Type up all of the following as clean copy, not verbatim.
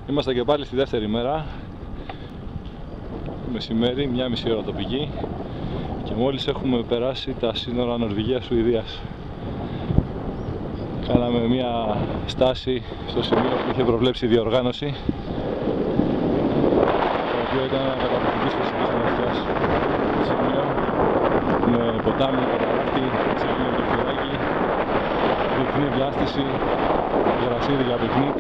Είμαστε και πάλι στη δεύτερη μέρα, μεσημέρι, 1,5 ώρα τοπική, και μόλις έχουμε περάσει τα σύνορα Νορβηγίας-Σουηδίας. Κάναμε μια στάση στο σημείο που είχε προβλέψει η διοργάνωση, το οποίο ήταν ένα καταπληκτικής φυσικής ομορφιάς σημείο, με ποτάμι, καταράκτη, τσίλινο και φυράκι, διεθνή διάστηση, γρασίδι για πικνίκ,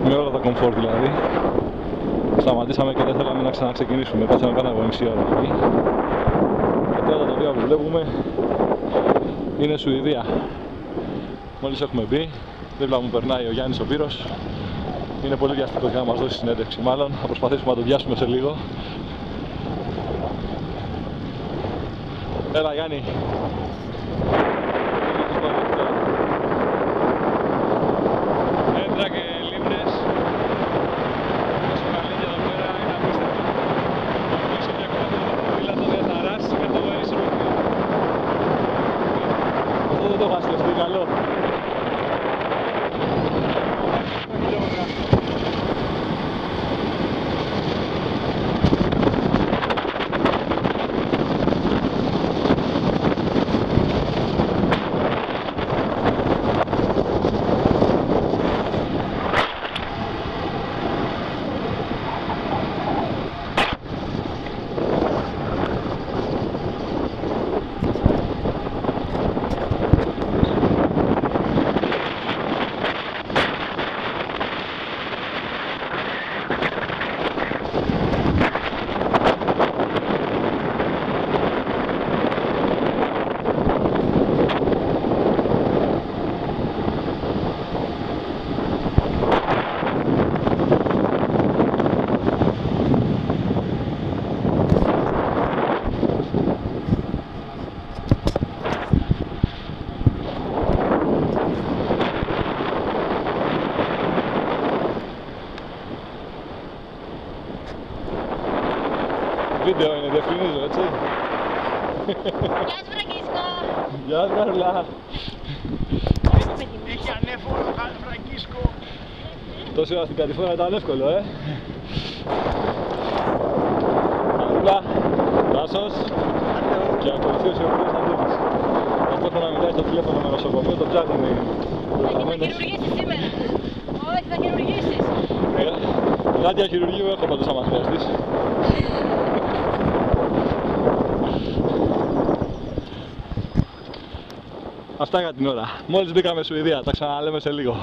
με όλα τα κομφόρ δηλαδή. Σταματήσαμε και δεν θέλαμε να ξαναξεκινήσουμε, κάτσαμε πάνω από μισή ώρα εκεί. Και τώρα τα τοπία που βλέπουμε είναι Σουηδία. Μόλις έχουμε μπει, δίπλα μου περνάει ο Γιάννης ο Πύρος. Είναι πολύ βιαστικός για να μας δώσει συνέντευξη μάλλον. Θα προσπαθήσουμε να τον πιάσουμε σε λίγο. Έλα Γιάννη. Έντρα και λίμνες. Όσο καλή και εδώ πέρα είναι απίστευτο. Πίσω μια κομμάτι το ποδήλατο δεν θα ράσεις με το ίσο. Αυτό δεν το είχα σκεφτεί, καλό. Βίντεο είναι, διευκρινίζω, έτσι. Γεια σου Φραγκίσκο! Γεια σου Καρλά. Έχει ανέφορο Φραγκίσκο. Τόση ώρα στην κατηφόρα ήταν εύκολο, Καρλά, Τάσος και ακολουθεί ο Σιωπρός Αντρούφης. Ταυτόχρονα μιλάει στο τηλέφωνο με νοσοκομείο, το ψάχνουν οι Θα χειρουργήσεις σήμερα. Όχι, θα χειρουργήσεις. Γάντια χειρουργείου έχω πάντως άμα χρειαστείς. Αυτά για την ώρα. Μόλις μπήκαμε Σουηδία, τα ξαναλέμε σε λίγο.